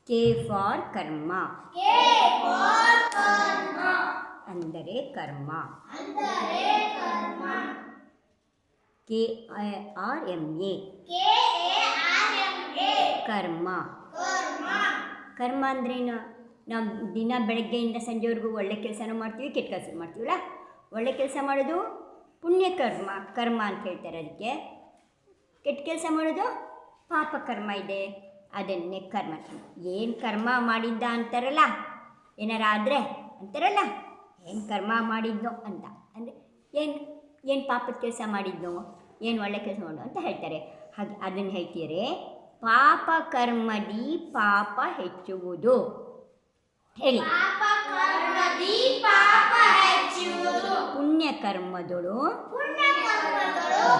K for ಕರ್ಮ. ಅಂದರೆ ಕರ್ಮ. KARMA ಕರ್ಮ. ಕರ್ಮ ಅಂದ್ರೇನು? ನಾವು ದಿನ ಬೆಳಗ್ಗೆಯಿಂದ ಸಂಜೆವರೆಗೂ ಒಳ್ಳೆ ಕೆಲಸನೂ ಮಾಡ್ತೀವಿ, ಕೆಟ್ಟ ಕೆಲಸ ಮಾಡ್ತೀವಲ್ಲ. ಒಳ್ಳೆ ಕೆಲಸ ಮಾಡೋದು ಪುಣ್ಯ ಕರ್ಮ ಅಂತ ಹೇಳ್ತಾರೆ. ಅದಕ್ಕೆ ಕೆಟ್ಟ ಕೆಲಸ ಮಾಡೋದು ಪಾಪ ಕರ್ಮ ಇದೆ, ಅದನ್ನೇ ಕರ್ಮ. ಏನು ಕರ್ಮ ಮಾಡಿದ್ದ ಅಂತಾರಲ್ಲ, ಏನಾರ ಆದರೆ ಅಂತಾರಲ್ಲ, ಏನು ಕರ್ಮ ಮಾಡಿದ್ನೋ ಅಂತ. ಅಂದರೆ ಏನು ಪಾಪದ ಕೆಲಸ ಮಾಡಿದ್ನೋ, ಏನು ಒಳ್ಳೆ ಕೆಲಸ ಮಾಡೋ ಅಂತ ಹೇಳ್ತಾರೆ. ಹಾಗೆ ಅದನ್ನು ಹೇಳ್ತೀರಿ. ಪಾಪ ಕರ್ಮದಿ ಪಾಪ ಹೆಚ್ಚುವುದು. ಹೇಳಿ. ಪುಣ್ಯ ಕರ್ಮದಳು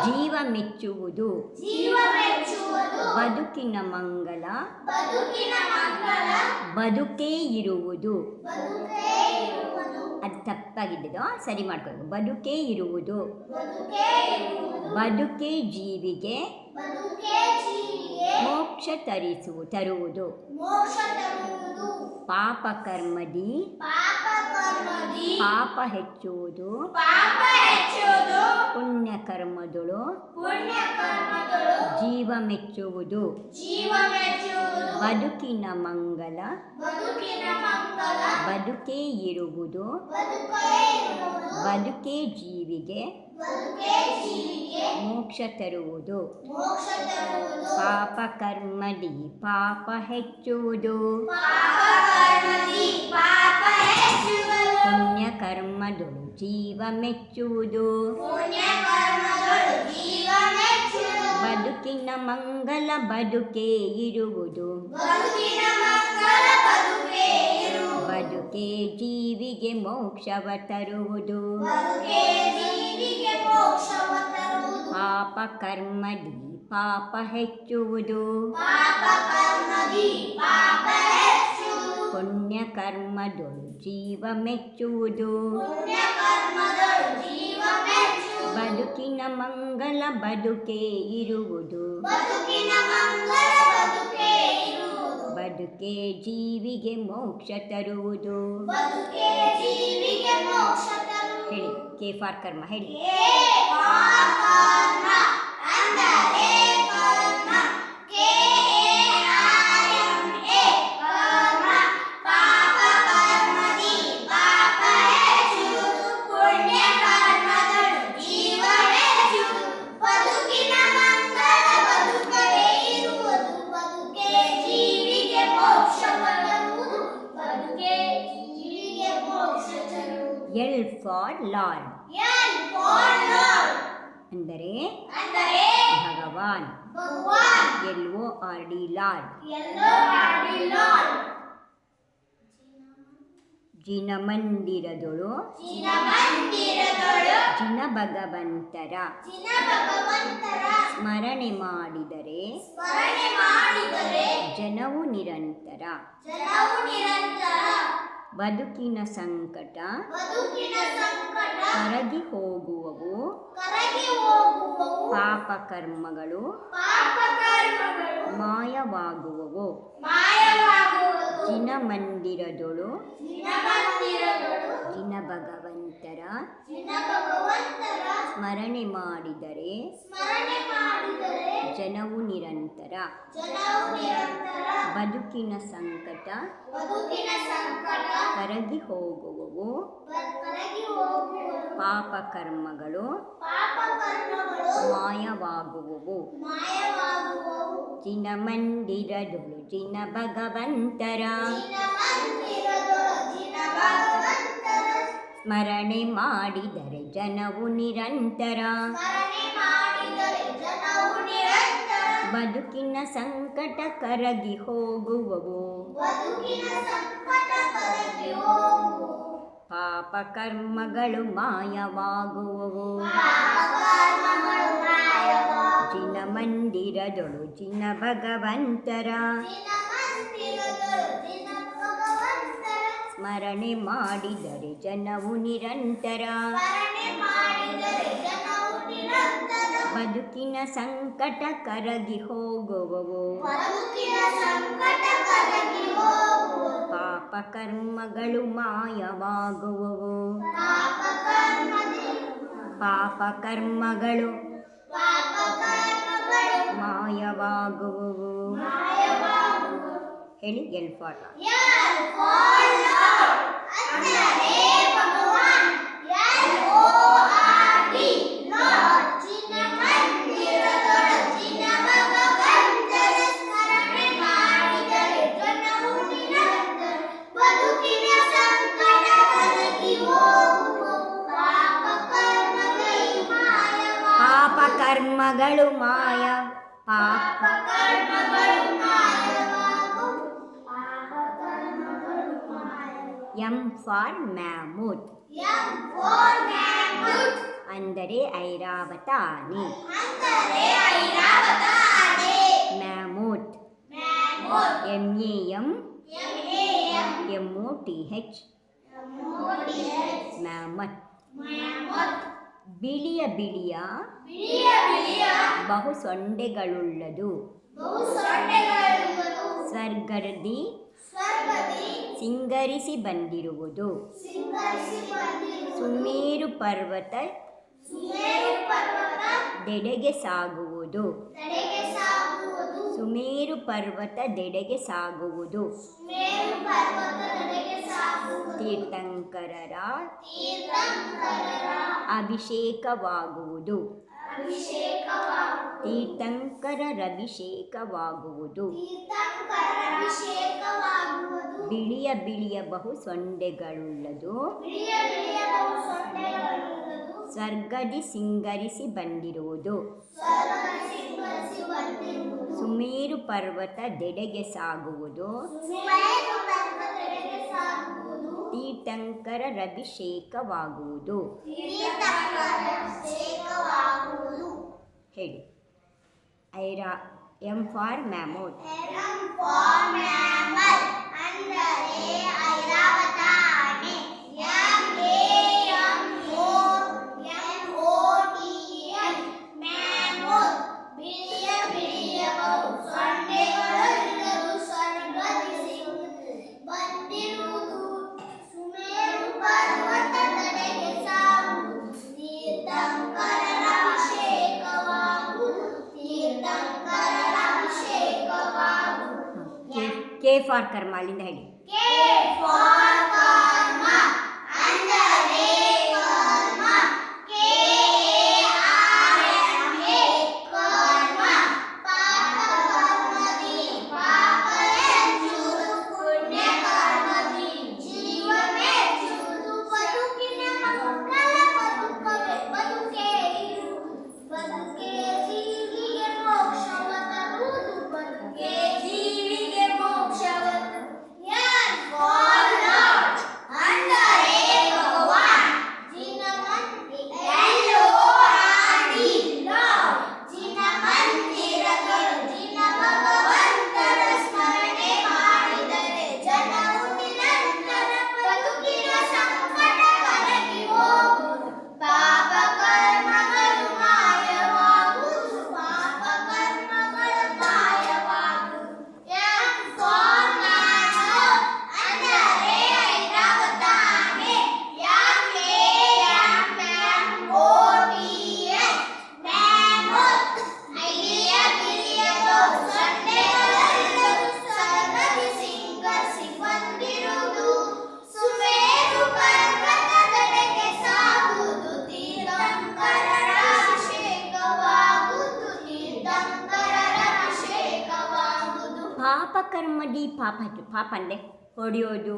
ಜೀವ ಮೆಚ್ಚುವುದು. ಬದುಕಿನ ಮಂಗಲ ಬದುಕೇ ಇರುವುದು. ಅದು ತಪ್ಪಾಗಿದ್ದು, ಸರಿ ಮಾಡ್ಕೊಳ್ಳಿ. ಬದುಕೇ ಇರುವುದು. ಬದುಕೇ ಜೀವಿಗೆ ಮೋಕ್ಷ ತರುವುದು. ಪಾಪ ಕರ್ಮದಿ ಪಾಪ ಹೆಚ್ಚುವುದು. ಪುಣ್ಯ ಕರ್ಮದಳು ಜೀವ ಮೆಚ್ಚುವುದು. ಬದುಕಿನ ಮಂಗಲ ಬದುಕೇ ಇರುವುದು. ಬದುಕೇ ಜೀವಿಗೆ ಮೋಕ್ಷ ತರುವುದು. ಪಾಪ ಕರ್ಮದಿ ಪಾಪ ಹೆಚ್ಚುವುದು. ಪುಣ್ಯ ಕರ್ಮದಳು ಜೀವ ಮೆಚ್ಚುವುದು. ಬದುಕಿನ ಮಂಗಲ ಬದುಕೇ ಇರುವುದು. ಬದುಕೇ ಜೀವಿಗೆ ಮೋಕ್ಷವ ತರುವುದು. ಪಾಪ ಕರ್ಮದಿ ಪಾಪ ಹೆಚ್ಚುವುದು. ಪುಣ್ಯ ಕರ್ಮದಳು ಜೀವ ಮೆಚ್ಚುವುದು. ಬದುಕಿನ ಮಂಗಲ ಬದುಕೇ ಇರುವುದು. ಬದುಕೇ ಜೀವಿಗೆ ಮೋಕ್ಷ ತರುವುದು. ಹೇಳಿ. ಕೆ ಫಾರ್ ಕರ್ಮ. ಹೇಳಿ. L for Lord. ಅಂದರೆ ಭಗವಾನ್. LORD lord. ಜಿನಮಂದಿರದೊಳು ಜಿನ ಭಗವಂತರ ಸ್ಮರಣೆ ಮಾಡಿದರೆ ಜನವು ನಿರಂತರ. ಬದುಕಿನ ಸಂಕಟ ಕರಗಿ ಹೋಗುವವು. ಪಾಪ ಕರ್ಮಗಳು ಮಾಯವಾಗುವವು. ಜಿನಮಂದಿರದೊಳು ಜಿನ ಭಗವಂತರ ಸ್ಮರಣೆ ಮಾಡಿದರೆ ಜನವು ನಿರಂತರ. ಬದುಕಿನ ಸಂಕಟ ಕರಗಿ ಹೋಗುವವು. ಪಾಪ ಕರ್ಮಗಳು ಮಾಯವಾಗುವವು. ಜಿನಮಂದಿರದೊಳು ಜಿನ ಭಗವಂತರ ಸ್ಮರಣೆ ಮಾಡಿದರೆ ಜನವು ನಿರಂತರ. ಬದುಕಿನ ಸಂಕಟ ಕರಗಿ ಹೋಗುವವು. ಪಾಪ ಕರ್ಮಗಳು ಮಾಯವಾಗುವವು. ಜಿನಮಂದಿರದೊಳು ಜಿನ ಭಗವಂತರ ಸ್ಮರಣೆ ಮಾಡಿದರೆ ಜನವು ನಿರಂತರ. ಬದುಕಿನ ಸಂಕಟ ಕರಗಿ ಹೋಗುವವು. ಪಾಪಕರ್ಮಗಳು ಮಾಯವಾಗುವವು. ಪಾಪಕರ್ಮಗಳು ಮಾಯವಾಗುವವು. ಹೇಳಿ ಎಲ್ ಫಾರ್ ಪಾಪಕರ್ಮಗಳು ಮಾಯ ಎಂ ಫಾರ್ ಮ್ಯಾಮೂತ್ ಅಂದರೆ ಐರಾವತ ಆನೆ. Mammoth MAMMOTH mammoth. ಬಿಳಿಯ ಬಿಳಿಯ ಬಹು ಸೊಂಡೆಗಳುಳ್ಳದು. ಸ್ವರ್ಗದಿ ಸಿಂಗರಿಸಿ ಬಂದಿರುವುದು. ಸುಮೇರು ಪರ್ವತ ದೆಡೆಗೆ ಸಾಗುವುದು. ಸುಮೇರು ಪರ್ವತದೆಡೆಗೆ ಸಾಗುವುದು. ತೀರ್ಥಂಕರರ ಅಭಿಷೇಕವಾಗುವುದು. ತೀರ್ಥಂಕರರಭಿಷೇಕವಾಗುವುದು. ಬಿಳಿಯ ಬಿಳಿಯ ಬಹು ಸೊಂಡೆಗಳುಳ್ಳದು. ಸ್ವರ್ಗದಿ ಸಿಂಗರಿಸಿ ಬಂದಿರುವುದು. ಸುಮೇರು ಪರ್ವತದೆಡೆಗೆ ಸಾಗುವುದು. ತೀರ್ಥಂಕರರಭಿಷೇಕವಾಗುವುದು. ಹೇಳಿ ಎಂ ಫಾರ್ ಮ್ಯಾಮೂತ್. ಕೆ ಫಾರ್ ಕರ್ಮ ಅಲ್ಲಿಂದ ಹೇಳಿ. ಪಾಪಕರ್ಮದಿ ಪಾಪ ಅಂದರೆ ಹೊಡೆಯೋದು,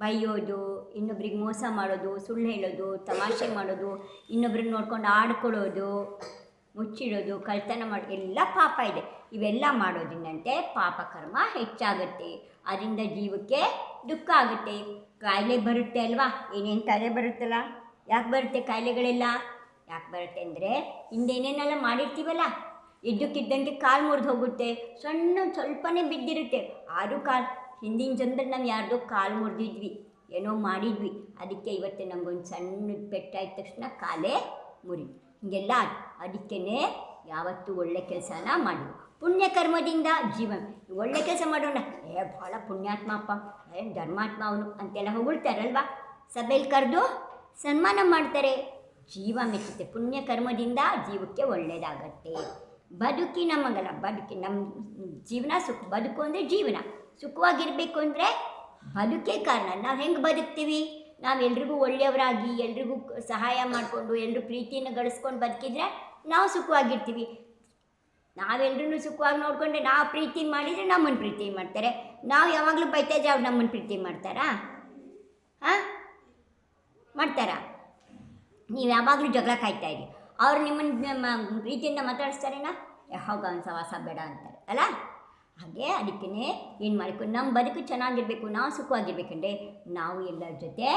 ಬೈಯೋದು, ಇನ್ನೊಬ್ರಿಗೆ ಮೋಸ ಮಾಡೋದು, ಸುಳ್ಳು ಹೇಳೋದು, ತಮಾಷೆ ಮಾಡೋದು, ಇನ್ನೊಬ್ರಿಗೆ ನೋಡ್ಕೊಂಡು ಆಡ್ಕೊಳ್ಳೋದು, ಮುಚ್ಚಿಡೋದು, ಕಳ್ತನ ಎಲ್ಲ ಪಾಪ ಇದೆ. ಇವೆಲ್ಲ ಮಾಡೋದ್ರಿಂದಂತೆ ಪಾಪಕರ್ಮ ಹೆಚ್ಚಾಗುತ್ತೆ. ಅದರಿಂದ ಜೀವಕ್ಕೆ ದುಃಖ ಆಗುತ್ತೆ, ಕಾಯಿಲೆ ಬರುತ್ತೆ ಅಲ್ವಾ. ಏನೇನು ಕಾಯಿಲೆ ಬರುತ್ತಲ್ಲ, ಯಾಕೆ ಬರುತ್ತೆ ಕಾಯಿಲೆಗಳೆಲ್ಲ? ಯಾಕೆ ಬರುತ್ತೆ ಅಂದರೆ ಹಿಂದೇನೇನೆಲ್ಲ ಮಾಡಿರ್ತೀವಲ್ಲ, ಇದ್ದಕ್ಕಿದ್ದಂಗೆ ಕಾಲು ಮುರಿದು ಹೋಗುತ್ತೆ, ಸ್ವಲ್ಪನೇ ಬಿದ್ದಿರುತ್ತೆ. ಆದರೂ ಹಿಂದಿನ ಜನ್ಮದಲ್ಲಿ ನಾವು ಯಾರ್ದೋ ಕಾಲು ಮುರಿದಿದ್ವಿ, ಏನೋ ಮಾಡಿದ್ವಿ, ಅದಕ್ಕೆ ಇವತ್ತು ನಮಗೊಂದು ಸಣ್ಣ ಪೆಟ್ಟಾದ ತಕ್ಷಣ ಕಾಲೇ ಮುರಿದು ಹಿಂಗೆಲ್ಲ. ಅದಕ್ಕೇ ಯಾವತ್ತೂ ಒಳ್ಳೆ ಕೆಲಸನ ಮಾಡಿ. ಪುಣ್ಯಕರ್ಮದಿಂದ ಜೀವನ. ಒಳ್ಳೆ ಕೆಲಸ ಮಾಡೋಣ, ಭಾಳ ಪುಣ್ಯಾತ್ಮಪ್ಪ, ಧರ್ಮಾತ್ಮ ಅವನು ಅಂತೆಲ್ಲ ಹೊಗಳ್ತಾರಲ್ವ, ಸಭೆಯಲ್ಲಿ ಕರೆದು ಸನ್ಮಾನ ಮಾಡ್ತಾರೆ. ಜೀವ ಮೆಚ್ಚುತ್ತೆ. ಪುಣ್ಯಕರ್ಮದಿಂದ ಜೀವಕ್ಕೆ ಒಳ್ಳೆಯದಾಗತ್ತೆ. ಬದುಕಿನ ಮಂಗಲ, ನಮ್ಮ ಜೀವನ ಬದುಕು ಅಂದರೆ ಜೀವನ ಸುಖವಾಗಿರಬೇಕು ಅಂದರೆ ಬದುಕೇ ಕಾರಣ. ನಾವು ಹೆಂಗೆ ಬದುಕ್ತೀವಿ? ನಾವು ಎಲ್ರಿಗೂ ಒಳ್ಳೆಯವರಾಗಿ, ಎಲ್ರಿಗೂ ಸಹಾಯ ಮಾಡಿಕೊಂಡು, ಎಲ್ಲರೂ ಪ್ರೀತಿಯನ್ನು ಗಳಿಸ್ಕೊಂಡು ಬದುಕಿದ್ರೆ ನಾವು ಸುಖವಾಗಿರ್ತೀವಿ. ನಾವೆಲ್ಲರೂ ಸುಖವಾಗಿ ನೋಡಿಕೊಂಡ್ರೆ, ನಾವು ಪ್ರೀತಿ ಮಾಡಿದರೆ ನಮ್ಮನ್ನು ಪ್ರೀತಿ ಮಾಡ್ತಾರೆ. ನಾವು ಯಾವಾಗಲೂ ಬೈತಾ ಇದ್ರೆ ಅವ್ರು ನಮ್ಮನ್ನು ಪ್ರೀತಿ ಮಾಡ್ತಾರಾ? ಮಾಡ್ತಾರಾ? ನೀವು ಯಾವಾಗಲೂ ಜಗಳ ಕಾಯ್ತಾಯಿರಿ, ಅವ್ರು ನಿಮ್ಮನ್ನು ಪ್ರೀತಿಯಿಂದ ಮಾತಾಡಿಸ್ತಾರೇನಾ? ಯಾವಾಗ ಒಂದು ಸವಾಸ ಬೇಡ ಅಂತಾರೆ ಅಲ್ಲ. ಹಾಗೆ ಅದಕ್ಕೇ ಏನು ಮಾಡಿಕೊಂಡು ನಮ್ಮ ಬದುಕು ಚೆನ್ನಾಗಿರಬೇಕು, ನಾವು ಸುಖವಾಗಿರ್ಬೇಕಂದ್ರೆ ನಾವು ಎಲ್ಲರ ಜೊತೆ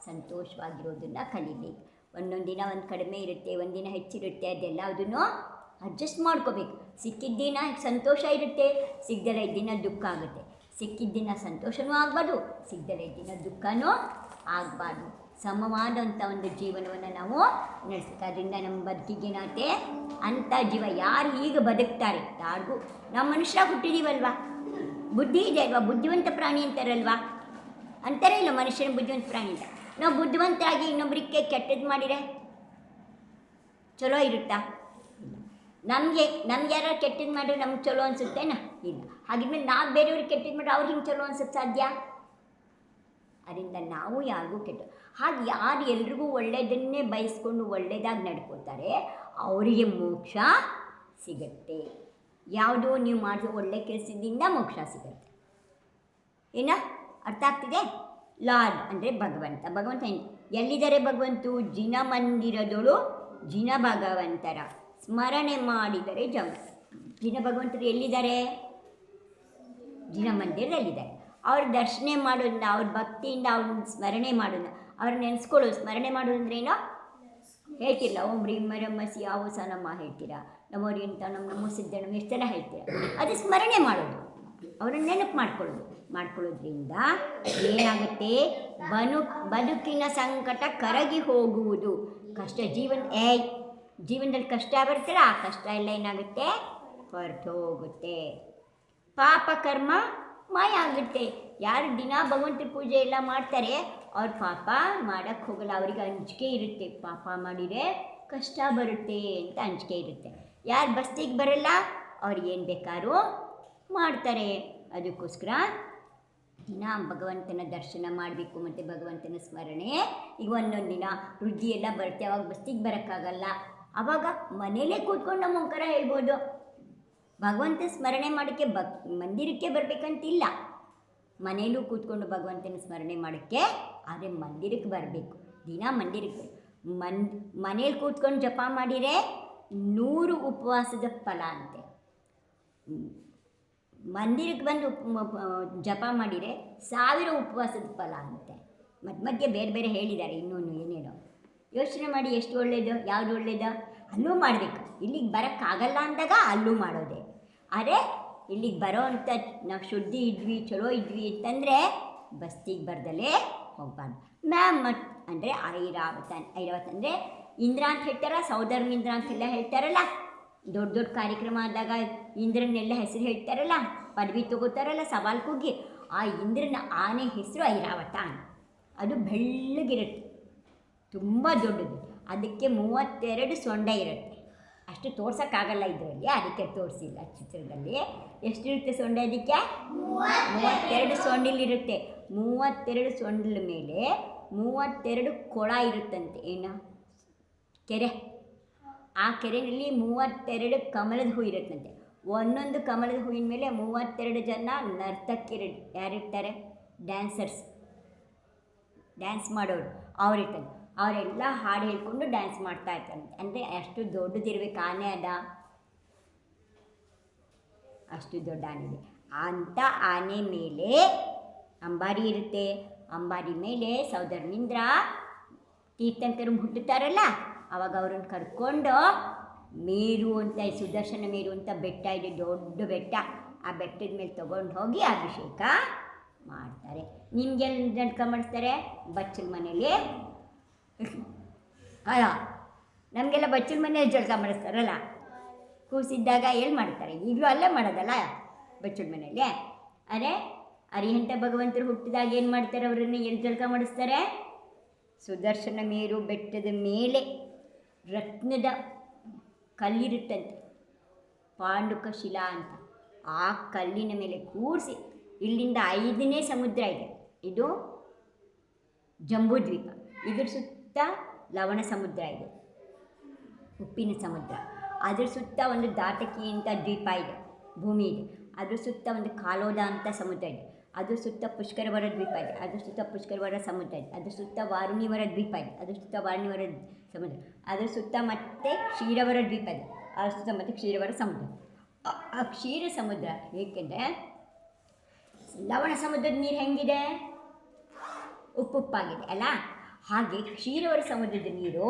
ಸಂತೋಷವಾಗಿರೋದನ್ನು ಕಲಿಬೇಕು. ಒಂದೊಂದು ದಿನ ಒಂದು ಕಡಿಮೆ ಇರುತ್ತೆ, ಒಂದಿನ ಹೆಚ್ಚಿರುತ್ತೆ, ಅದೆಲ್ಲದನ್ನು ಅಡ್ಜಸ್ಟ್ ಮಾಡ್ಕೋಬೇಕು. ಸಿಕ್ಕಿದ ದಿನ ಸಂತೋಷ ಇರುತ್ತೆ, ಸಿಗದಲ್ಲ ದಿನ ದುಃಖ ಆಗುತ್ತೆ. ಸಿಕ್ಕಿದ ದಿನ ಸಂತೋಷವೂ ಆಗಬಾರ್ದು, ಸಿಗದಲ್ಲ ದಿನ ದುಃಖನೂ ಆಗಬಾರ್ದು. ಸಮವಾದಂಥ ಒಂದು ಜೀವನವನ್ನು ನಾವು ನಡೆಸ್ಬೇಕು. ಅದರಿಂದ ನಮ್ಮ ಬದುಕಿಗೇನಾಗುತ್ತೆ, ಅಂಥ ಜೀವ ಯಾರು ಹೀಗೆ ಬದುಕ್ತಾರೆ ಯಾರಿಗೂ. ನಾವು ಮನುಷ್ಯ ಹುಟ್ಟಿದೀವಲ್ವ, ಬುದ್ಧಿ ಇದೆ ಅಲ್ವಾ, ಬುದ್ಧಿವಂತ ಪ್ರಾಣಿ ಅಂತಾರಲ್ವ, ಅಂತಾರೆ ಇಲ್ಲ ಮನುಷ್ಯನ ಬುದ್ಧಿವಂತ ಪ್ರಾಣಿ ಅಂತ. ನಾವು ಬುದ್ಧಿವಂತರಾಗಿ ಇನ್ನೊಬ್ಬರಿಗೆ ಕೆಟ್ಟದ್ದು ಮಾಡಿದರೆ ಚಲೋ ಇರುತ್ತಾ? ನಮಗೆ ಯಾರು ಕೆಟ್ಟದ್ದು ಮಾಡಿದ್ರೆ ನಮ್ಗೆ ಚಲೋ ಅನಿಸುತ್ತೇನಾ? ಇಲ್ಲ. ಹಾಗಿದ್ಮೇಲೆ ನಾವು ಬೇರೆಯವ್ರಿಗೆ ಕೆಟ್ಟದ್ದು ಮಾಡಿದ್ರೆ ಅವ್ರು ಹಿಂಗೆ ಚಲೋ ಅನ್ಸುತ್ತೆ ಸಾಧ್ಯ? ಅದರಿಂದ ನಾವು ಯಾರಿಗೂ ಕೆಟ್ಟ ಹಾಗೆ ಯಾರು ಎಲ್ರಿಗೂ ಒಳ್ಳೆಯದನ್ನೇ ಬಯಸ್ಕೊಂಡು ಒಳ್ಳೆಯದಾಗಿ ನಡ್ಕೋತಾರೆ ಅವರಿಗೆ ಮೋಕ್ಷ ಸಿಗತ್ತೆ. ಯಾವುದೋ ನೀವು ಮಾಡಿಸೋ ಒಳ್ಳೆ ಕೆಲಸದಿಂದ ಮೋಕ್ಷ ಸಿಗತ್ತೆ. ಏನ ಅರ್ಥ ಆಗ್ತಿದೆ? ಲಾರ್ಡ್ ಅಂದರೆ ಭಗವಂತ ಎಲ್ಲಿದ್ದಾರೆ ಭಗವಂತು? ಜಿನ ಮಂದಿರದೊಳು ಜಿನ ಭಗವಂತರ ಸ್ಮರಣೆ ಮಾಡಿದರೆ ಜಿನ ಭಗವಂತರು ಎಲ್ಲಿದ್ದಾರೆ? ಜಿನ ಮಂದಿರದಲ್ಲಿದ್ದಾರೆ. ಅವ್ರ ದರ್ಶನ ಮಾಡೋದನ್ನ, ಅವ್ರ ಭಕ್ತಿಯಿಂದ ಅವ್ರನ್ನ ಸ್ಮರಣೆ ಮಾಡೋದನ್ನ, ಅವ್ರ ನೆನೆಸ್ಕೊಳ್ಳೋದು. ಸ್ಮರಣೆ ಮಾಡೋದಂದ್ರೇನೋ ಹೇಳ್ತಿರಲ್ಲ, ಓಂ ರೀಂ ಮರಮ್ಮಸಿ ಆವಸ ನಮ್ಮ ಹೇಳ್ತೀರಾ, ನಮ್ಮವ್ರಿ ಅಂತ ನಮ್ಮ ಸಿದ್ಧ ನಮ್ಮ ಎಷ್ಟೆಲ್ಲ ಹೇಳ್ತೀರ. ಅದು ಸ್ಮರಣೆ ಮಾಡೋದು, ಅವ್ರನ್ನ ನೆನಪು ಮಾಡ್ಕೊಳ್ಳೋದ್ರಿಂದ ಏನಾಗುತ್ತೆ? ಬದುಕಿನ ಸಂಕಟ ಕರಗಿ ಹೋಗುವುದು. ಕಷ್ಟ ಜೀವನದಲ್ಲಿ ಕಷ್ಟ ಬರ್ತಾರೆ, ಆ ಕಷ್ಟ ಎಲ್ಲ ಏನಾಗುತ್ತೆ? ಹೊರಟು ಹೋಗುತ್ತೆ. ಪಾಪ ಕರ್ಮ ಮಾಯ ಆಗುತ್ತೆ. ಯಾರು ದಿನ ಭಗವಂತ ಪೂಜೆ ಎಲ್ಲ ಮಾಡ್ತಾರೆ ಅವ್ರು ಪಾಪ ಮಾಡೋಕ್ಕೆ ಹೋಗಲ್ಲ. ಅವ್ರಿಗೆ ಅಂಜಿಕೆ ಇರುತ್ತೆ, ಪಾಪ ಮಾಡಿದರೆ ಕಷ್ಟ ಬರುತ್ತೆ ಅಂತ ಅಂಜಿಕೆ ಇರುತ್ತೆ. ಯಾರು ಬಸ್ತಿಗೆ ಬರಲ್ಲ ಅವ್ರಿಗೆ ಏನು ಬೇಕಾದ್ರೂ ಮಾಡ್ತಾರೆ. ಅದಕ್ಕೋಸ್ಕರ ದಿನ ಭಗವಂತನ ದರ್ಶನ ಮಾಡಬೇಕು ಮತ್ತು ಭಗವಂತನ ಸ್ಮರಣೆ. ಈಗ ಒಂದೊಂದು ದಿನ ವೃದ್ಧಿ ಎಲ್ಲ ಬರುತ್ತೆ, ಅವಾಗ ಬಸ್ತಿಗೆ ಬರೋಕ್ಕಾಗಲ್ಲ, ಆವಾಗ ಮನೇಲೇ ಕೂತ್ಕೊಂಡು ನಮ್ಮ ಓಂಕಾರ ಹೇಳ್ಬೋದು. ಭಗವಂತ ಸ್ಮರಣೆ ಮಾಡೋಕ್ಕೆ ಮಂದಿರಕ್ಕೆ ಬರಬೇಕಂತಿಲ್ಲ, ಮನೇಲೂ ಕೂತ್ಕೊಂಡು ಭಗವಂತನ ಸ್ಮರಣೆ ಮಾಡೋಕ್ಕೆ. ಆದರೆ ಮಂದಿರಕ್ಕೆ ಬರಬೇಕು, ದಿನ ಮಂದಿರಕ್ಕೆ. ಮನೇಲಿ ಕೂತ್ಕೊಂಡು ಜಪ ಮಾಡಿದರೆ 100 ಉಪವಾಸದ ಫಲ ಅಂತೆ. ಮಂದಿರಕ್ಕೆ ಬಂದು ಜಪ ಮಾಡಿದರೆ 1000 ಉಪವಾಸದ ಫಲ ಅಂತೆ. ಮಧ್ಯೆ ಬೇರೆ ಬೇರೆ ಹೇಳಿದ್ದಾರೆ ಇನ್ನೊಂದು ಏನೇನೋ. ಯೋಚನೆ ಮಾಡಿ ಎಷ್ಟು ಒಳ್ಳೆಯದು, ಯಾವುದು ಒಳ್ಳೆಯದು? ಅಲ್ಲೂ ಮಾಡಬೇಕು. ಇಲ್ಲಿಗೆ ಬರೋಕ್ಕಾಗಲ್ಲ ಅಂದಾಗ ಅಲ್ಲೂ ಮಾಡೋದೆ. ಆದರೆ ಇಲ್ಲಿಗೆ ಬರೋ ಅಂಥ ನಾವು ಶುದ್ಧಿ ಇದ್ವಿ, ಚಲೋ ಇದ್ವಿ ಅಂತಂದರೆ ಬಸ್ತಿಗೆ ಬರ್ದಲೇ ಹೋಗ್ಬಾರ್ದು. ಅಂದರೆ ಐರಾವತ ಅಂದರೆ ಇಂದ್ರ ಅಂತ ಹೇಳ್ತಾರ, ಸೌಧರ್ಮ ಇಂದ್ರ ಅಂತೆಲ್ಲ ಹೇಳ್ತಾರಲ್ಲ. ದೊಡ್ಡ ದೊಡ್ಡ ಕಾರ್ಯಕ್ರಮ ಆದಾಗ ಇಂದ್ರನ್ನೆಲ್ಲ ಹೆಸರು ಹೇಳ್ತಾರಲ್ಲ, ಪದವಿ ತಗೋತಾರಲ್ಲ ಸವಾಲು ಕೂಗಿ. ಆ ಇಂದ್ರನ ಆನೆ ಹೆಸರು ಐರಾವತ. ಅದು ಬೆಳ್ಳಗಿರುತ್ತೆ, ತುಂಬ ದೊಡ್ಡದು. ಅದಕ್ಕೆ 32 ಸೊಂಡೆ ಇರುತ್ತೆ. ಅಷ್ಟು ತೋರ್ಸೋಕ್ಕಾಗಲ್ಲ ಇದರಲ್ಲಿ, ಅದಕ್ಕೆ ತೋರಿಸಿಲ್ಲ ಚಿತ್ರದಲ್ಲಿ. ಎಷ್ಟಿರುತ್ತೆ ಸೊಂಡೆ? ಅದಕ್ಕೆ 32 ಸೊಂಡಿಲಿರುತ್ತೆ. 32 ಸೊಂಡಿಲ ಮೇಲೆ 32 ಕೊಳ ಇರುತ್ತಂತೆ. ಏನು? ಕೆರೆ. ಆ ಕೆರೆಯಲ್ಲಿ 32 ಕಮಲದ ಹೂ ಇರುತ್ತಂತೆ. ಒಂದೊಂದು ಕಮಲದ ಹೂವಿನ ಮೇಲೆ 32 ಜನ ನರ್ತಕಿರು ಯಾರಿರ್ತಾರೆ? ಡ್ಯಾನ್ಸ್ ಮಾಡೋರು ಅವರಿರ್ತಾರೆ. ಅವರೆಲ್ಲ ಹಾಡು ಹೇಳ್ಕೊಂಡು ಡ್ಯಾನ್ಸ್ ಮಾಡ್ತಾ ಇರ್ತಾರಂತೆ. ಅಂದರೆ ಅಷ್ಟು ದೊಡ್ಡದಿರ್ಬೇಕು ಆನೆ. ಅಷ್ಟು ದೊಡ್ಡ ಆನೆ ಇದೆ. ಅಂಥ ಆನೆ ಮೇಲೆ ಅಂಬಾರಿ ಇರುತ್ತೆ. ಅಂಬಾರಿ ಮೇಲೆ ಸೌಧರ್ಮಿಂದ್ರ ತೀರ್ಥಂಕರು ಹುಟ್ಟುತ್ತಾರಲ್ಲ, ಆವಾಗ ಅವ್ರನ್ನ ಕರ್ಕೊಂಡು ಮೇರು ಅಂತ, ಸುದರ್ಶನ ಮೇರು ಅಂತ ಬೆಟ್ಟ ಇದೆ, ದೊಡ್ಡ ಬೆಟ್ಟ. ಆ ಬೆಟ್ಟದ ಮೇಲೆ ತೊಗೊಂಡು ಹೋಗಿ ಅಭಿಷೇಕ ಮಾಡ್ತಾರೆ. ನಿಮಗೆಲ್ಲ ನಡ್ಕ ಮಾಡಿಸ್ತಾರೆ? ಬಚ್ಚಲ ಮನೇಲಿ. ನಮಗೆಲ್ಲ ಬಚ್ಚಲ ಮನೇಲಿ ಜಳಕ ಮಾಡಿಸ್ತಾರಲ್ಲ, ಕೂಸಿದ್ದಾಗ ಎಲ್ಲಿ ಮಾಡ್ತಾರೆ, ಈಗಲೂ ಅಲ್ಲೇ ಮಾಡೋದಲ್ಲ ಬಚ್ಚಲ ಮನೆಯಲ್ಲಿ. ಅರೆ ಅರಿಹಂತ ಭಗವಂತರು ಹುಟ್ಟಿದಾಗ ಏನು ಮಾಡ್ತಾರೆ, ಅವರನ್ನು ಎಲ್ಲಿ ಜಳಕ ಮಾಡಿಸ್ತಾರೆ? ಸುದರ್ಶನ ಮೇರು ಬೆಟ್ಟದ ಮೇಲೆ ರತ್ನದ ಕಲ್ಲಿರುತ್ತಂತೆ, ಪಾಂಡುಕ ಶಿಲಾ ಅಂತ. ಆ ಕಲ್ಲಿನ ಮೇಲೆ ಕೂರಿಸಿ, ಇಲ್ಲಿಂದ 5ನೇ ಸಮುದ್ರ ಇದೆ, ಇದು ಜಂಬೂದ್ವೀಪ, ಇದ್ರ ಸುತ್ತ ಲವಣ ಸಮುದ್ರ ಇದೆ, ಉಪ್ಪಿನ ಸಮುದ್ರ. ಅದ್ರ ಸುತ್ತ ಒಂದು ದಾಟಕಿ ಅಂತ ದ್ವೀಪ ಇದೆ, ಭೂಮಿ ಇದೆ. ಅದ್ರ ಸುತ್ತ ಒಂದು ಕಾಲೋದ ಅಂತ ಸಮುದ್ರ ಇದೆ. ಅದ್ರ ಸುತ್ತ ಪುಷ್ಕರವರ ದ್ವೀಪ ಇದೆ. ಅದ್ರ ಸುತ್ತ ಪುಷ್ಕರವರ ಸಮುದ್ರ ಇದೆ. ಅದ್ರ ಸುತ್ತ ವಾರುಣಿವರ ದ್ವೀಪ ಇದೆ. ಅದ್ರ ಸುತ್ತ ವಾರುಣಿವರ ಸಮುದ್ರ. ಅದ್ರ ಸುತ್ತ ಮತ್ತೆ ಕ್ಷೀರವರ ದ್ವೀಪ ಇದೆ. ಅದ್ರ ಸುತ್ತ ಮತ್ತೆ ಕ್ಷೀರವರ ಸಮುದ್ರ. ಆ ಕ್ಷೀರ ಸಮುದ್ರ ಏಕೆಂದರೆ ಲವಣ ಸಮುದ್ರದ ನೀರು ಹೆಂಗಿದೆ, ಉಪ್ಪುಪ್ಪಾಗಿದೆ ಅಲ್ಲ, ಹಾಗೆ ಕ್ಷೀರವರ ಸಮುದ್ರದ ನೀರು,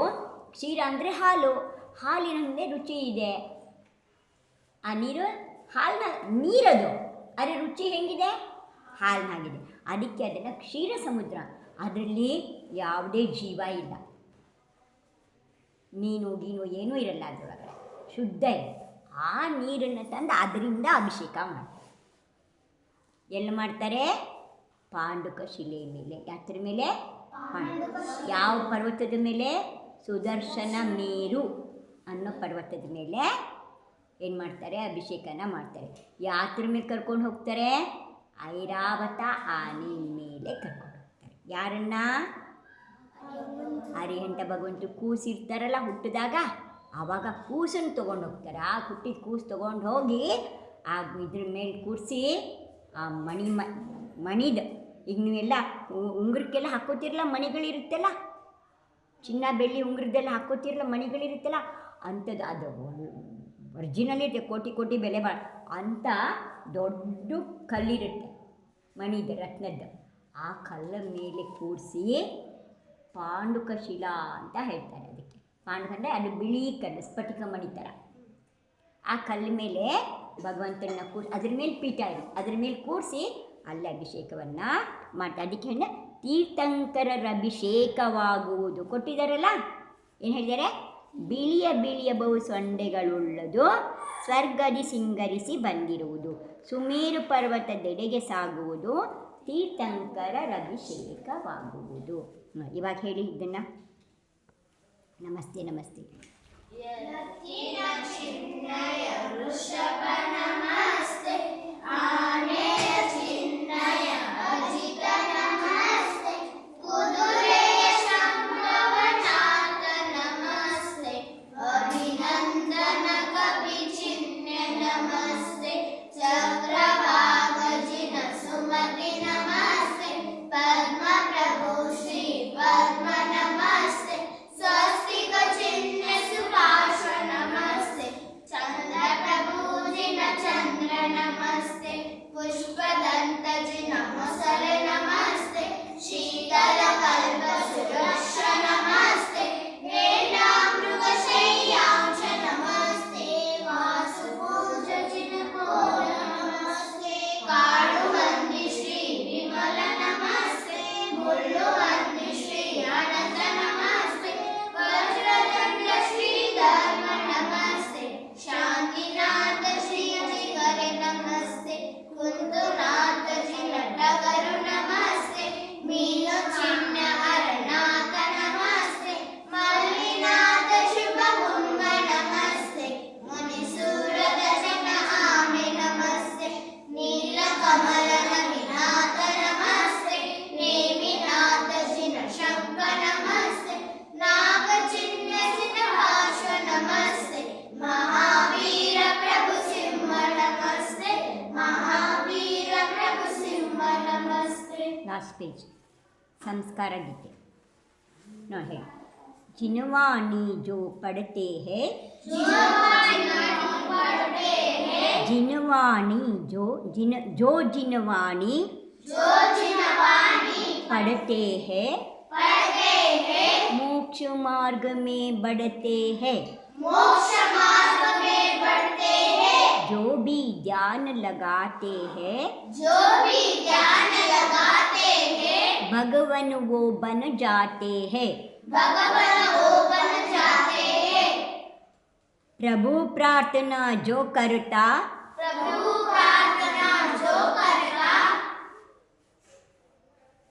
ಕ್ಷೀರ ಅಂದರೆ ಹಾಲು, ಹಾಲಿನ ಹಿಂದೆ ರುಚಿ ಇದೆ. ಆ ನೀರು ಹಾಲಿನ ನೀರದು, ಅದರ ರುಚಿ ಹೆಂಗಿದೆ, ಹಾಲಿನಾಗಿದೆ. ಅದಕ್ಕೆ ಅದನ್ನು ಕ್ಷೀರ ಸಮುದ್ರ. ಅದರಲ್ಲಿ ಯಾವುದೇ ಜೀವ ಇಲ್ಲ, ಮೀನು ಗೀನು ಏನೂ ಇರಲ್ಲ ಅದರೊಳಗಡೆ, ಶುದ್ಧ ಇದೆ. ಆ ನೀರನ್ನು ತಂದು ಅದರಿಂದ ಅಭಿಷೇಕ ಮಾಡ್ತಾರೆ. ಎಲ್ಲಿ ಮಾಡ್ತಾರೆ? ಪಾಂಡುಕ ಶಿಲೆ ಮೇಲೆ. ಯಾತ್ರ ಮೇಲೆ? ಯಾವ ಪರ್ವತದ ಮೇಲೆ? ಸುದರ್ಶನ ಮೇರು ಅನ್ನೋ ಪರ್ವತದ ಮೇಲೆ ಏನು ಮಾಡ್ತಾರೆ? ಅಭಿಷೇಕನ ಮಾಡ್ತಾರೆ. ಯಾತ್ರ ಮೇಲೆ ಕರ್ಕೊಂಡು ಹೋಗ್ತಾರೆ? ಐರಾವತ ಆನೆ ಮೇಲೆ ಕರ್ಕೊಂಡು ಹೋಗ್ತಾರೆ. ಯಾರನ್ನ? ಅರಿಹಂತ ಭಗವಂತರು ಕೂಸಿರ್ತಾರಲ್ಲ ಹುಟ್ಟಿದಾಗ, ಆವಾಗ ಕೂಸನ್ನು ತೊಗೊಂಡು ಹೋಗ್ತಾರೆ. ಆ ಹುಟ್ಟಿದ ಕೂಸು ತೊಗೊಂಡು ಹೋಗಿ ಆ ಇದ್ರ ಮೇಲೆ ಕೂರಿಸಿ ಆ ಮಣಿದ, ಈಗ ನೀವೆಲ್ಲ ಉಂಗುರಕ್ಕೆಲ್ಲ ಹಾಕೋತಿರಲ್ಲ, ಮಣಿಗಳಿರುತ್ತಲ್ಲ, ಚಿನ್ನ ಬೆಳ್ಳಿ ಉಂಗುರದೆಲ್ಲ ಹಾಕೋತಿರಲ್ಲ, ಮಣಿಗಳಿರುತ್ತಲ್ಲ, ಅಂಥದ್ದು. ಅದು ಒರಿಜಿನಲ್ ಇರುತ್ತೆ, ಕೋಟಿ ಕೋಟಿ ಬೆಲೆ ಅಂಥ ದೊಡ್ಡ ಕಲ್ಲಿರುತ್ತೆ, ಮಣಿದ ರತ್ನದ್ದು. ಆ ಕಲ್ಲ ಮೇಲೆ ಕೂರಿಸಿ ಪಾಂಡುಕ ಶಿಲಾ ಅಂತ ಹೇಳ್ತಾರೆ. ಅದಕ್ಕೆ ಪಾಂಡುಕ ಅಂದರೆ ಅದು ಬಿಳಿ ಕಲ್ಲು, ಸ್ಫಟಿಕ ಮಣಿ ಥರ. ಆ ಕಲ್ಲು ಮೇಲೆ ಭಗವಂತನ ಕೂರಿಸಿ, ಅದ್ರ ಮೇಲೆ ಪೀಠ ಇರುತ್ತೆ, ಅದ್ರ ಮೇಲೆ ಕೂರಿಸಿ ಅಲ್ಲಿ ಅಭಿಷೇಕವನ್ನು ಮಾಡ್ತಾರೆ. ಅದಕ್ಕೆ ಹೇಳಿ ತೀರ್ಥಂಕರರ ಅಭಿಷೇಕವಾಗುವುದು ಕೊಟ್ಟಿದ್ದಾರಲ್ಲ. ಏನು ಹೇಳಿದ್ದಾರೆ? ಬಿಳಿಯ ಬಿಳಿಯ ಬಹು ಸೊಂಡೆಗಳುಳ್ಳದು ಸ್ವರ್ಗದಿ ಸಿಂಗರಿಸಿ ಬಂದಿರುವುದು, ಸುಮೇರು ಪರ್ವತದೆಡೆಗೆ ಸಾಗುವುದು, ತೀರ್ಥಂಕರರ ಅಭಿಷೇಕವಾಗುವುದು. ಇವಾಗ ಹೇಳಿ ಇದನ್ನು. ನಮಸ್ತೆ ನಮಸ್ತೆ. ಲಾಸ್ಟ್ ಪೇಜ್ ಸಂಸ್ಕಾರ ಗೀತೆ ನೋಡಿ. जिनवानी जो पढ़ते हैं, जिनवानी जो जिनवानी पढ़ते हैं मोक्ष मार्ग में बढ़ते हैं, जो भी ध्यान लगाते हैं भगवान वो बन जाते हैं। प्रभु प्रार्थना जो करता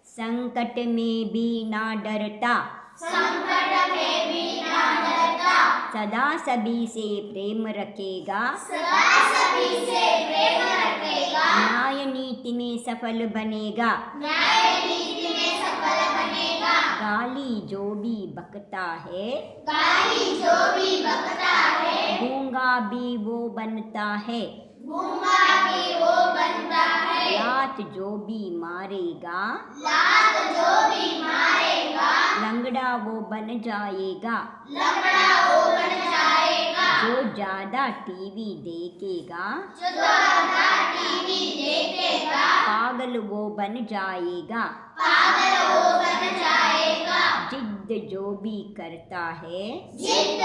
संकट में भी ना डरता सदा सभी से प्रेम रखेगा न्याय नीति में सफल बनेगा गाली जो भी बकता है गूंगा भी वो बनता है लात जो भी मारेगा लंगड़ा वो बन जाएगा जो ज्यादा टीवी देखेगा पागल वो बन जाएगा जिद जो भी करता है गिद्ध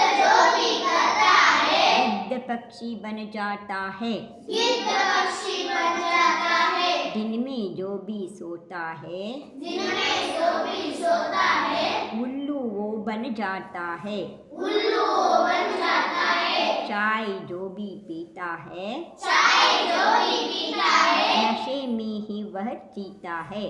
पक्षी बन जाता है दिन में जो भी सोता है उल्लू वो बन जाता है चाय जो भी पीता है नशे में ही वह जीता है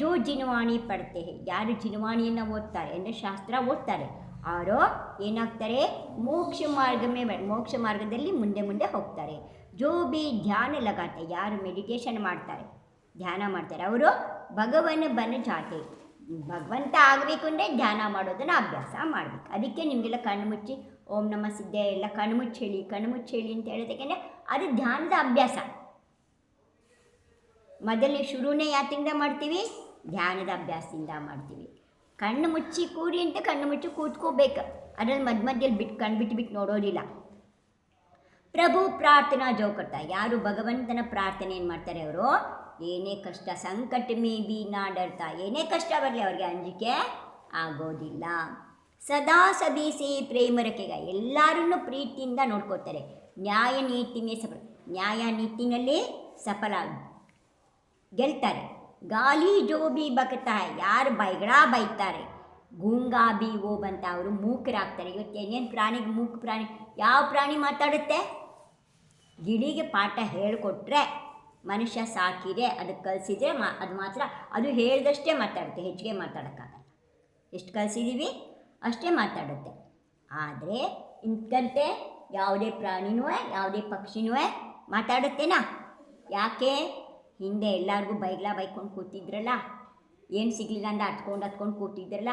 जो ಜಿನವಾಣಿ ಪಡ್ತೆ ಯಾರು ಜಿನವಾಣಿಯನ್ನು ಓದ್ತಾರೆ ಅಂದರೆ ಶಾಸ್ತ್ರ ಓದ್ತಾರೆ ಅವರು ಏನಾಗ್ತಾರೆ ಮೋಕ್ಷ ಮಾರ್ಗದಲ್ಲಿ ಮುಂದೆ ಮುಂದೆ ಹೋಗ್ತಾರೆ. ಜೋ ಬಿ ಧ್ಯಾನ ಲಗಾತೆ ಯಾರು ಮೆಡಿಟೇಷನ್ ಮಾಡ್ತಾರೆ ಧ್ಯಾನ ಮಾಡ್ತಾರೆ ಅವರು ಭಗವನ್ ಬನ ಜಾತೆ ಭಗವಂತ ಆಗಬೇಕು ಅಂದರೆ ಧ್ಯಾನ ಮಾಡೋದನ್ನು ಅಭ್ಯಾಸ ಮಾಡಬೇಕು. ಅದಕ್ಕೆ ನಿಮಗೆಲ್ಲ ಕಣ್ಣು ಮುಚ್ಚಿ ಓಂ ನಮ ಸಿದ್ಧೆ ಎಲ್ಲ ಕಣ್ಣು ಮುಚ್ಚಿ ಹೇಳಿ ಅಂತ ಹೇಳೋದಕ್ಕೆ ಅದು ಧ್ಯಾನದ ಅಭ್ಯಾಸ. ಮೊದಲು ಶುರುನೇ ಯಾತಿಂದ ಮಾಡ್ತೀವಿ, ಧ್ಯಾನದ ಅಭ್ಯಾಸದಿಂದ ಮಾಡ್ತೀವಿ. ಕಣ್ಣು ಮುಚ್ಚಿ ಕೂರಿ ಅಂತ ಕಣ್ಣು ಮುಚ್ಚಿ ಕೂತ್ಕೋಬೇಕು, ಅದರಲ್ಲಿ ಮಧ್ಯದಲ್ಲಿ ಬಿಟ್ಟು ನೋಡೋದಿಲ್ಲ. ಪ್ರಭು ಪ್ರಾರ್ಥನಾ ಜೋ ಕೊಡ್ತಾ ಯಾರು ಭಗವಂತನ ಪ್ರಾರ್ಥನೆ ಏನು ಮಾಡ್ತಾರೆ ಅವರು ಏನೇ ಕಷ್ಟ ಸಂಕಟ ಮೇ ಬಿ ನಾಡರ್ತಾ ಏನೇ ಕಷ್ಟ ಬರಲಿ ಅವ್ರಿಗೆ ಅಂಜಿಕೆ ಆಗೋದಿಲ್ಲ. ಸದಾ ಸಬೀಸಿ ಪ್ರೇಮ ರಕೆಗ ಎಲ್ಲರನ್ನೂ ಪ್ರೀತಿಯಿಂದ ನೋಡ್ಕೋತಾರೆ. ನ್ಯಾಯ ನೀತಿನೇ ನ್ಯಾಯ ನೀತಿನಲ್ಲಿ ಸಫಲ ಗೆಲ್ತಾರೆ. ಗಾಲಿ ಜೋ ಬಿ ಬಕತಾ ಯಾರು ಬೈತಾರೆ ಗೂಂಗಾ ಬಿ ಓ ಬಂತ ಅವರು ಮೂಕರಾಗ್ತಾರೆ. ಇವತ್ತು ಏನೇನು ಪ್ರಾಣಿಗೆ ಮೂಕ ಪ್ರಾಣಿ ಯಾವ ಪ್ರಾಣಿ ಮಾತಾಡುತ್ತೆ? ಗಿಳಿಗೆ ಪಾಠ ಹೇಳಿಕೊಟ್ರೆ ಮನುಷ್ಯ ಸಾಕಿದೆ ಅದಕ್ಕೆ ಕಲಿಸಿದ್ರೆ ಅದು ಮಾತ್ರ ಅದು ಹೇಳಿದಷ್ಟೇ ಮಾತಾಡುತ್ತೆ, ಹೆಚ್ಚಿಗೆ ಮಾತಾಡೋಕ್ಕಾಗಲ್ಲ. ಎಷ್ಟು ಕಲಿಸಿದ್ದೀವಿ ಅಷ್ಟೇ ಮಾತಾಡುತ್ತೆ. ಆದರೆ ಇಂಥಂತೆ ಯಾವುದೇ ಪ್ರಾಣಿನೂ ಯಾವುದೇ ಪಕ್ಷಿನೂ ಮಾತಾಡುತ್ತೇನಾ? ಯಾಕೆ? ಹಿಂದೆ ಎಲ್ಲರಿಗೂ ಬೈಕೊಂಡು ಕೂತಿದ್ರಲ್ಲ, ಏನು ಸಿಗಲಿಲ್ಲ ಅಂದ್ರೆ ಹತ್ಕೊಂಡು ಕೂತಿದ್ರಲ್ಲ.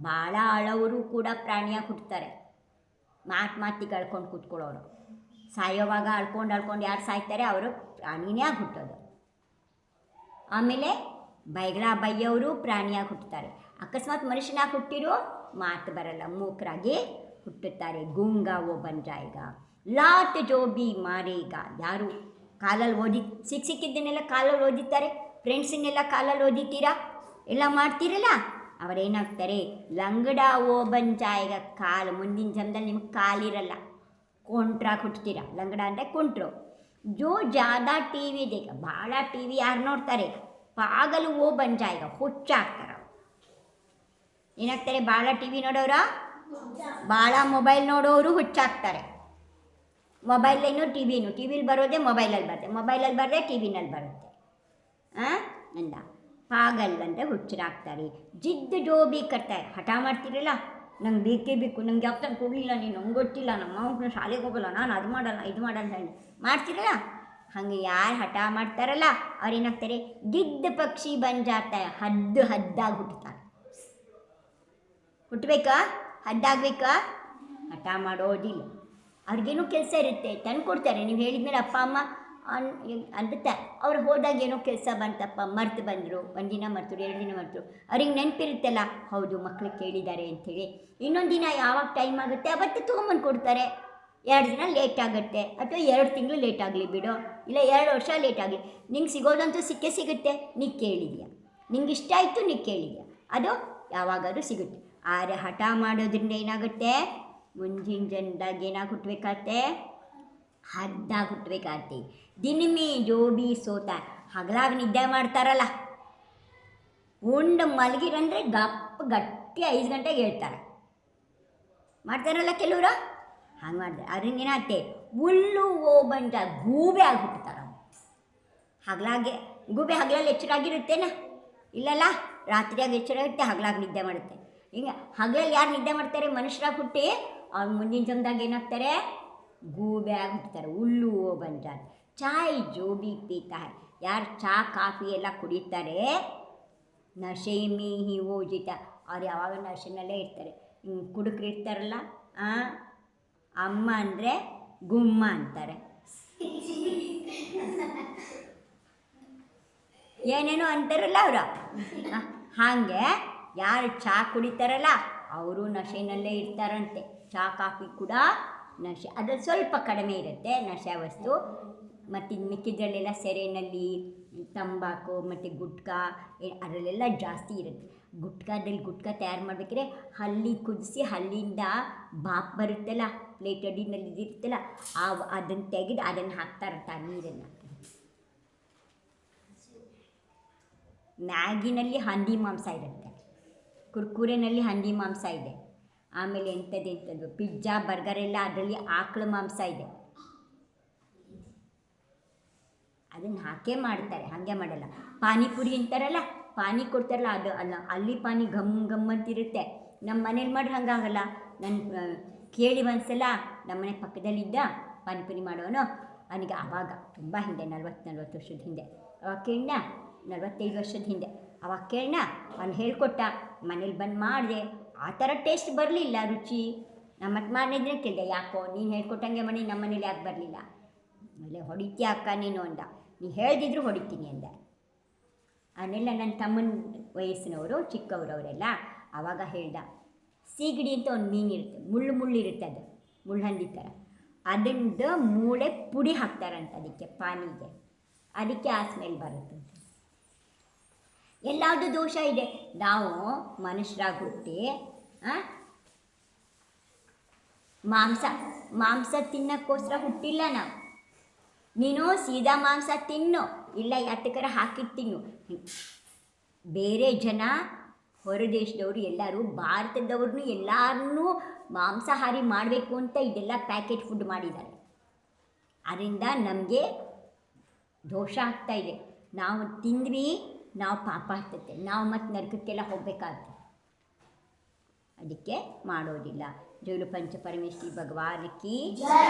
ಭಾಳ ಅಳವರು ಕೂಡ ಪ್ರಾಣಿಯಾಗಿ ಹುಟ್ಟುತ್ತಾರೆ. ಮಾತಿಗೆ ಅಳ್ಕೊಂಡು ಕೂತ್ಕೊಳ್ಳೋರು, ಸಾಯೋವಾಗ ಅಳ್ಕೊಂಡು ಯಾರು ಸಾಯ್ತಾರೆ ಅವರು ಪ್ರಾಣಿನೇ ಆಗಿ ಹುಟ್ಟೋದು. ಆಮೇಲೆ ಬೈಯೋರು ಪ್ರಾಣಿಯಾಗಿ ಹುಟ್ಟುತ್ತಾರೆ. ಅಕಸ್ಮಾತ್ ಮನುಷ್ಯನಾಗಿ ಹುಟ್ಟಿರೋ ಮಾತು ಬರಲ್ಲ, ಮೂಕರಾಗಿ ಹುಟ್ಟುತ್ತಾರೆ. ಗೂಂಗಾ ಓ ಬನ್ ಜಾಯೇಗ ಲಾಟ್ ಜೋ ಬಿ ಮಾರೇಗ ಯಾರು ಕಾಲಲ್ಲಿ ಸಿಕ್ಕಿದ್ದನ್ನೆಲ್ಲ ಕಾಲಲ್ಲಿ ಓದಿತಾರೆ. ಫ್ರೆಂಡ್ಸನ್ನೆಲ್ಲ ಕಾಲಲ್ಲಿ ಓದಿತೀರಾ, ಎಲ್ಲ ಮಾಡ್ತೀರಲ್ಲ, ಅವರೇನಾಗ್ತಾರೆ ಲಂಗಡ ಓ ಬನ್ ಜಾಯೇಗ ಕಾಲು ಮುಂದಿನ ಜನ್ಮದಲ್ಲಿ ನಿಮಗೆ ಕಾಲಿರಲ್ಲ, ಕೊಂಟ್ರಾಗಿ ಹುಟ್ಟುತ್ತೀರ. ಲಂಗಡ ಅಂದರೆ ಕೊಂಟ್ರು. ಜೋ ಜಾದಾ ಟಿ ವಿ ದೇಗ ಭಾಳ ಟಿ ವಿ ಯಾರು ನೋಡ್ತಾರೆ ಪಾಗಲು ಓ ಬನ್ ಜಾಯೇಗ ಹುಚ್ಚಾಗ್ತಾರೆ. ಏನಾಗ್ತಾರೆ? ಭಾಳ ಟಿ ವಿ ನೋಡೋರ, ಭಾಳ ಮೊಬೈಲ್ ನೋಡೋರು ಹುಚ್ಚಾಗ್ತಾರೆ. ಮೊಬೈಲೇನು ಟಿ ವಿಲಿ ಬರೋದೇ ಮೊಬೈಲಲ್ಲಿ ಬರದೆ ಟಿ ವಿನಲ್ಲಿ ಬರುತ್ತೆ ಅಂದ ಪಾಗಲ್ ಅಂದರೆ ಹುಚ್ಚರಾಗ್ತಾರೆ. ಜಿದ್ದು ಜೋ ಬಿ ಕರ್ತಾರೆ ಹಠ ಮಾಡ್ತಿರಲ್ಲ, ನಂಗೆ ಬೇಕೇ ಬೇಕು, ನಂಗೆ ಯಾವ ತಂದು ಕೊಡಲಿಲ್ಲ, ನೀನು ನಂಗೆ ಗೊತ್ತಿಲ್ಲ, ನಮ್ಮ ಮಾವನ ಶಾಲೆಗೆ ಹೋಗಲ್ಲ, ನಾನು ಅದು ಮಾಡಲ್ಲ ಇದು ಮಾಡಲ್ಲ ಹೇಳಿ ಮಾಡ್ತಿರಲ್ಲ. ಹಾಗೆ ಯಾರು ಹಠ ಮಾಡ್ತಾರಲ್ಲ ಅವ್ರೇನಾಗ್ತಾರೆ ಗಿದ್ದ ಪಕ್ಷಿ ಬಂಜಾಡ್ತಾರೆ, ಹದ್ದಾಗಿ ಹುಟ್ಟುತ್ತಾರೆ. ಹುಟ್ಟಬೇಕಾ? ಹದ್ದಾಗಬೇಕಾ? ಹಠ ಮಾಡೋದಿಲ್ಲ. ಅವ್ರಿಗೇನೋ ಕೆಲಸ ಇರುತ್ತೆ, ತಂದು ಕೊಡ್ತಾರೆ. ನೀವು ಹೇಳಿದ್ಮೇಲೆ ಅಪ್ಪ ಅಮ್ಮ ಅಂದುತ್ತೆ. ಅವ್ರು ಹೋದಾಗ ಏನೋ ಕೆಲಸ ಬಂತಪ್ಪ, ಮರ್ತು ಬಂದರು, ಒಂದು ದಿನ ಮರ್ತರು, 2 ದಿನ ಮರ್ತರು, ಅವ್ರಿಗೆ ನೆನಪಿರುತ್ತಲ್ಲ, ಹೌದು ಮಕ್ಕಳು ಕೇಳಿದ್ದಾರೆ ಅಂಥೇಳಿ. ಇನ್ನೊಂದು ದಿನ ಯಾವಾಗ ಟೈಮ್ ಆಗುತ್ತೆ ಅವತ್ತು ತೊಗೊಂಬಂದು ಕೊಡ್ತಾರೆ. 2 ದಿನ ಲೇಟ್ ಆಗುತ್ತೆ, ಅಥವಾ 2 ತಿಂಗಳು ಲೇಟ್ ಆಗಲಿ ಬಿಡು, ಇಲ್ಲ 2 ವರ್ಷ ಲೇಟ್ ಆಗಲಿ, ನಿಂಗೆ ಸಿಗೋದಂತೂ ಸಿಗುತ್ತೆ. ನೀನು ಕೇಳಿದೆಯಾ, ನಿಂಗೆ ಇಷ್ಟ ಆಯಿತು, ನೀನು ಕೇಳಿದೆಯಾ, ಅದು ಯಾವಾಗಾದರೂ ಸಿಗುತ್ತೆ. ಆದರೆ ಹಠ ಮಾಡೋದ್ರಿಂದ ಏನಾಗುತ್ತೆ? ಮುಂದಿನ ಜನದಾಗ ಏನಾಗಿ ಹುಟ್ಟಬೇಕಾಗತ್ತೆ? ಹದ್ದಾಗಿ ಹುಟ್ಟಬೇಕಾಗತ್ತೆ. ದಿನಮೇ ಜೋಬಿ ಸೋತ ಹಗಲಾಗ ನಿದ್ದೆ ಮಾಡ್ತಾರಲ್ಲ, ಉಂಡು ಮಲಗಿರಂದರೆ ಗಟ್ಟಿ 5 ಗಂಟೆಗೆ ಹೇಳ್ತಾರೆ. ಮಾಡ್ತಾರಲ್ಲ ಕೆಲವರು ಹಂಗೆ ಮಾಡ್ತಾರೆ. ಅದ್ರಿಂದ ಏನಾಗುತ್ತೆ, ಹುಲ್ಲು ಬಂದ ಗೂಬೆ ಆಗಿಬಿಡ್ತಾರೆ. ಹಗಲಾಗೆ ಗೂಬೆ ಹಗಲಲ್ಲಿ ಎಚ್ಚರಾಗಿರುತ್ತೇನ? ಇಲ್ಲಲ್ಲ, ರಾತ್ರಿಯಾಗಿ ಎಚ್ಚರ ಇರುತ್ತೆ, ಹಗಲಾಗಿ ನಿದ್ದೆ ಮಾಡುತ್ತೆ. ಈಗ ಹಗಲಲ್ಲಿ ಯಾರು ನಿದ್ದೆ ಮಾಡ್ತಾರೆ? ಮನುಷ್ಯರಾಗಿ ಹುಟ್ಟಿ ಅವ್ರು ಮುಂದಿನ ಜನ್ಮದಾಗ ಏನಾಗ್ತಾರೆ? ಗೂಬೆ ಆಗಿಬಿಡ್ತಾರೆ. ಹುಲ್ಲು ಬಂಜಾರ. ಚಾಯ್ ಜೋ ಬಿ ಪೀತಾ ಹೈ, ಯಾರು ಚಹಾ ಕಾಫಿ ಎಲ್ಲ ಕುಡಿತಾರೆ, ನಶೆ ಮೇ ಹಿ ಓಜಿತ, ಅವ್ರು ಯಾವಾಗ ನಶೆನಲ್ಲೇ ಇರ್ತಾರೆ. ಕುಡುಕರು ಇರ್ತಾರಲ್ಲ, ಅಮ್ಮ ಅಂದರೆ ಗುಮ್ಮ ಅಂತಾರೆ, ಏನೇನೋ ಅಂತಾರಲ್ಲ ಅವರು. ಹಾಗೆ ಯಾರು ಚಹಾ ಕುಡಿತಾರಲ್ಲ ಅವರು ನಶೆನಲ್ಲೇ ಇರ್ತಾರಂತೆ. ಚಹಾ ಕಾಫಿ ಕೂಡ ನಶೆ, ಅದ್ರಲ್ಲಿ ಸ್ವಲ್ಪ ಕಡಿಮೆ ಇರುತ್ತೆ ನಶೆ ವಸ್ತು. ಮತ್ತು ಮಿಕ್ಕಿದ್ರಲ್ಲೆಲ್ಲ ಸೆರೆನಲ್ಲಿ ತಂಬಾಕು ಮತ್ತು ಗುಟ್ಕಾ ಅದರಲ್ಲೆಲ್ಲ ಜಾಸ್ತಿ ಇರುತ್ತೆ. ಗುಟ್ಕಾ ತಯಾರು ಮಾಡಬೇಕಾದ್ರೆ ಹಲ್ಲಿ ಕುದಿಸಿ ಹಲ್ಲಿಂದ ಬಾಪ್ ಬರುತ್ತಲ್ಲ, ಪ್ಲೇಟ್ ಅಡಿನಲ್ಲಿ ಇದಿರುತ್ತಲ್ಲ, ಅದನ್ನು ತೆಗೆದು ಅದನ್ನು ಹಾಕ್ತಾರಂತ ನೀರನ್ನು. ಮ್ಯಾಗಿನಲ್ಲಿ ಹಂದಿ ಮಾಂಸ ಇರುತ್ತೆ, ಕುರ್ಕುರೆನಲ್ಲಿ ಹಂದಿ ಮಾಂಸ ಇದೆ, ಆಮೇಲೆ ಎಂಥದ್ದು ಪಿಜ್ಜಾ ಬರ್ಗರ್ ಎಲ್ಲ ಅದರಲ್ಲಿ ಆಕಳ ಮಾಂಸ ಇದೆ. ಅದನ್ನು ಹಾಕೇ ಮಾಡ್ತಾರೆ, ಹಾಗೆ ಮಾಡಲ್ಲ. ಪಾನಿಪುರಿ ಅಂತಾರಲ್ಲ, ಪಾನಿ ಕೊಡ್ತಾರಲ್ಲ, ಅದು ಅಲ್ಲ, ಅಲ್ಲಿ ಪಾನಿ ಗಮ್ ಅಂತಿರುತ್ತೆ. ನಮ್ಮ ಮನೇಲಿ ಮಾಡ್ರೆ ಹಂಗಾಗಲ್ಲ. ನನ್ನ ಕೇಳಿ ಒಂದ್ಸಲ ನಮ್ಮನೆ ಪಕ್ಕದಲ್ಲಿದ್ದ ಪಾನಿಪುರಿ ಮಾಡೋನು, ಅವನಿಗೆ ಆವಾಗ ತುಂಬ ಹಿಂದೆ 40 ವರ್ಷದ ಹಿಂದೆ ಅವಾಗ ಕೇಳೋಣ, 45 ವರ್ಷದ ಹಿಂದೆ ಅವಾಗ ಕೇಳೋಣ, ಅವ್ನು ಹೇಳ್ಕೊಟ್ಟ. ಮನೇಲಿ ಬಂದು ಮಾಡಿದೆ, ಆ ಥರ ಟೇಸ್ಟ್ ಬರಲಿಲ್ಲ, ರುಚಿ. ನಮ್ಮ ಮತ್ತೆ ಮಾಡಿದ್ರೆ ಕೇಳಿದೆ, ಯಾಕೋ ನೀನು ಹೇಳ್ಕೊಟ್ಟಂಗೆ ಮಾಡಿ ನಮ್ಮ ಮನೇಲಿ ಯಾಕೆ ಬರಲಿಲ್ಲ? ಅಲ್ಲೇ ಹೊಡಿತೀಯ ಅಕ್ಕ ನೀನು ಅಂದ. ನೀ ಹೇಳ್ದಿದ್ರು ಹೊಡಿತೀನಿ ಅಂದೆ. ಅವನ್ನೆಲ್ಲ ನನ್ನ ತಮ್ಮನ ವಯಸ್ಸಿನವರು, ಚಿಕ್ಕವರು ಅವರೆಲ್ಲ. ಆವಾಗ ಹೇಳ್ದ, ಸೀಗಡಿ ಅಂತ ಒಂದು ಮೀನು ಇರುತ್ತೆ, ಮುಳ್ಳಿರುತ್ತೆ, ಅದು ಮುಳ್ಳಂದಿ ಥರ. ಅದರಿಂದ ಮೂಳೆ ಪುಡಿ ಹಾಕ್ತಾರಂತ ಅದಕ್ಕೆ, ಪಾನಿಗೆ, ಅದಕ್ಕೆ ಆ ಸ್ಮೆಲ್ ಬರುತ್ತೆ. ಎಲ್ಲಾವುದು ದೋಷ ಇದೆ. ನಾವು ಮನುಷ್ಯರಾಗಿ ಹುಟ್ಟಿ ಮಾಂಸ ತಿನ್ನೋಕ್ಕೋಸ್ಕರ ಹುಟ್ಟಿಲ್ಲ ನಾವು. ನೀನು ಸೀದಾ ಮಾಂಸ ತಿನ್ನು, ಇಲ್ಲ ಯಾತಕರ ಹಾಕಿಟ್ಟು ತಿನ್ನು. ಬೇರೆ ಜನ ಹೊರ ದೇಶದವರು ಎಲ್ಲರೂ ಭಾರತದವ್ರನ್ನೂ ಎಲ್ಲರನ್ನೂ ಮಾಂಸಾಹಾರಿ ಮಾಡಬೇಕು ಅಂತ ಇದೆಲ್ಲ ಪ್ಯಾಕೆಟ್ ಫುಡ್ ಮಾಡಿದ್ದಾರೆ. ಅದರಿಂದ ನಮಗೆ ದೋಷ ಆಗ್ತಾಯಿದೆ. ನಾವು ತಿಂದ್ವಿ, ನಾವು ಪಾಪ ಆಗ್ತೈತೆ, ನಾವು ಮತ್ತು ನರಕಕ್ಕೆಲ್ಲ ಹೋಗಬೇಕಾಗ್ತದೆ. ಅದಕ್ಕೆ ಮಾಡೋದಿಲ್ಲ. ಜೋಲು ಪಂಚ ಪರಮೇಶ್ವರಿ ಭಗವಾನ್ ಕಿ ಜೈ.